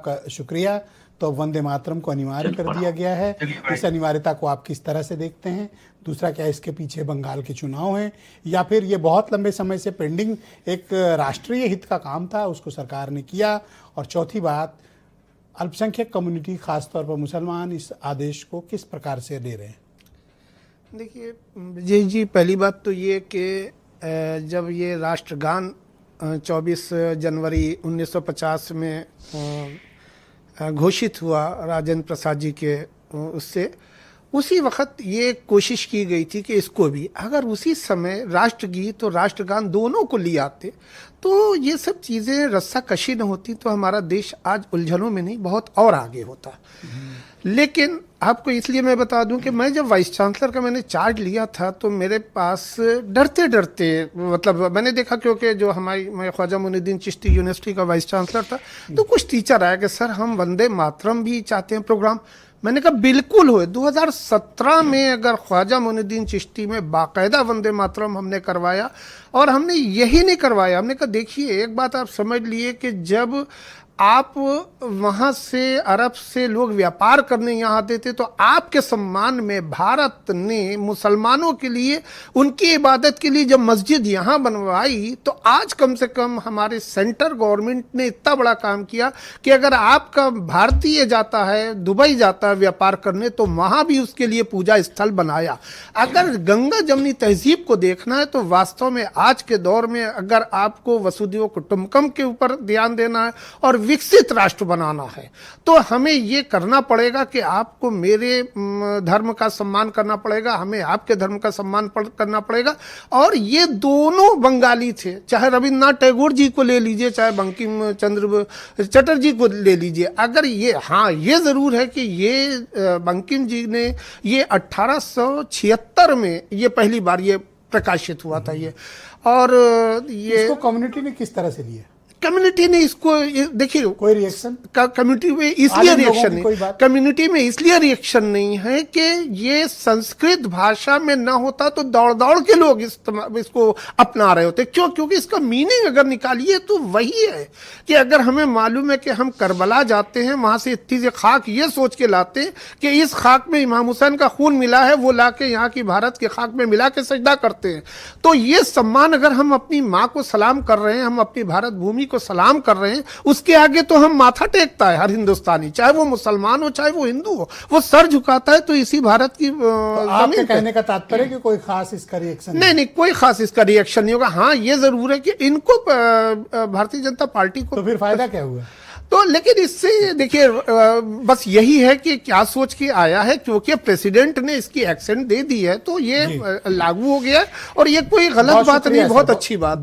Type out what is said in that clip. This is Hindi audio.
का शुक्रिया। तो वंदे मातरम को अनिवार्य कर दिया गया है। इस अनिवार्यता को आप किस तरह से देखते हैं? दूसरा, क्या इसके पीछे बंगाल के चुनाव हैं, या फिर ये बहुत लंबे समय से पेंडिंग एक राष्ट्रीय हित का काम था, उसको सरकार ने किया? और चौथी बात, अल्पसंख्यक कम्युनिटी, खासतौर पर मुसलमान, इस आदेश को किस प्रकार से ले रहे हैं? देखिए विजय जी, पहली बात तो ये कि जब ये राष्ट्रगान 24 जनवरी 1950 में घोषित हुआ राजेंद्र प्रसाद जी के उससे, उसी वक्त ये कोशिश की गई थी कि इसको भी, अगर उसी समय राष्ट्रगीत और राष्ट्रगान दोनों को ले आते तो ये सब चीज़ें रस्साकशी न होती, तो हमारा देश आज उलझनों में नहीं बहुत और आगे होता। लेकिन आपको इसलिए मैं बता दूं कि मैं जब वाइस चांसलर का मैंने चार्ज लिया था तो मेरे पास डरते डरते, मतलब मैंने देखा, क्योंकि जो मैं ख्वाजा मुइनुद्दीन चिश्ती यूनिवर्सिटी का वाइस चांसलर था, तो कुछ टीचर आए कि सर हम वंदे मातरम भी चाहते हैं प्रोग्राम। मैंने कहा बिल्कुल हो। 2017 में अगर ख्वाजा मुइनुद्दीन चिश्ती में बाकायदा वंदे मातरम हमने करवाया, और हमने यही नहीं करवाया, हमने कहा देखिए एक बात आप समझ लिए कि जब आप वहाँ से अरब से लोग व्यापार करने यहाँ आते थे तो आपके सम्मान में भारत ने मुसलमानों के लिए, उनकी इबादत के लिए जब मस्जिद यहाँ बनवाई, तो आज कम से कम हमारे सेंटर गवर्नमेंट ने इतना बड़ा काम किया कि अगर आपका भारतीय जाता है, दुबई जाता है व्यापार करने, तो वहाँ भी उसके लिए पूजा स्थल बनाया। अगर गंगा जमनी तहजीब को देखना है तो वास्तव में आज के दौर में अगर आपको वसुधैव कुटुंबकम के ऊपर ध्यान देना है और विकसित राष्ट्र बनाना है, तो हमें ये करना पड़ेगा कि आपको मेरे धर्म का सम्मान करना पड़ेगा, हमें आपके धर्म का सम्मान करना पड़ेगा। और ये दोनों बंगाली थे, चाहे रविन्द्रनाथ टैगोर जी को ले लीजिए, चाहे बंकिम चंद्र चटर्जी को ले लीजिए। अगर ये, हाँ ये ज़रूर है कि ये बंकिम जी ने ये 1876 में ये पहली बार ये प्रकाशित हुआ था ये, और ये इसको कम्युनिटी ने किस तरह से लिया? कम्युनिटी ने इसको, देखिए कोई रिएक्शन कम्युनिटी में इसलिए रिएक्शन नहीं, कम्युनिटी में इसलिए रिएक्शन नहीं है कि ये संस्कृत भाषा में ना होता तो दौड़ दौड़ के लोग इसको अपना रहे होते। क्यों? क्योंकि इसका मीनिंग अगर निकालिए तो वही है कि अगर हमें मालूम है कि हम करबला जाते हैं, वहां से इतनी से खाक ये सोच के लाते हैं कि इस खाक में इमाम हुसैन का खून मिला है, वो ला के यहाँ की भारत के खाक में मिला के सजदा करते हैं। तो ये सम्मान अगर हम अपनी माँ को सलाम कर रहे हैं, हम अपनी भारत भूमि को सलाम कर रहे हैं, उसके आगे तो हम माथा टेकता है हर हिंदुस्तानी, चाहे वो मुसलमान हो चाहे वो हिंदू हो, वो सर झुकाता है। तो इसी भारत की आपके कहने का तात्पर्य कि कोई खास इसका रिएक्शन नहीं, कोई खास इसका रिएक्शन नहीं होगा। हाँ ये जरूर है कि इनको भारतीय जनता पार्टी को, तो फिर फायदा क्या हुआ? तो लेकिन इससे देखिए बस यही है कि क्या सोच के आया है, क्योंकि प्रेसिडेंट ने इसकी एक्शन दे दी है तो ये लागू हो गया, और ये कोई गलत बात नहीं, बहुत अच्छी बात है।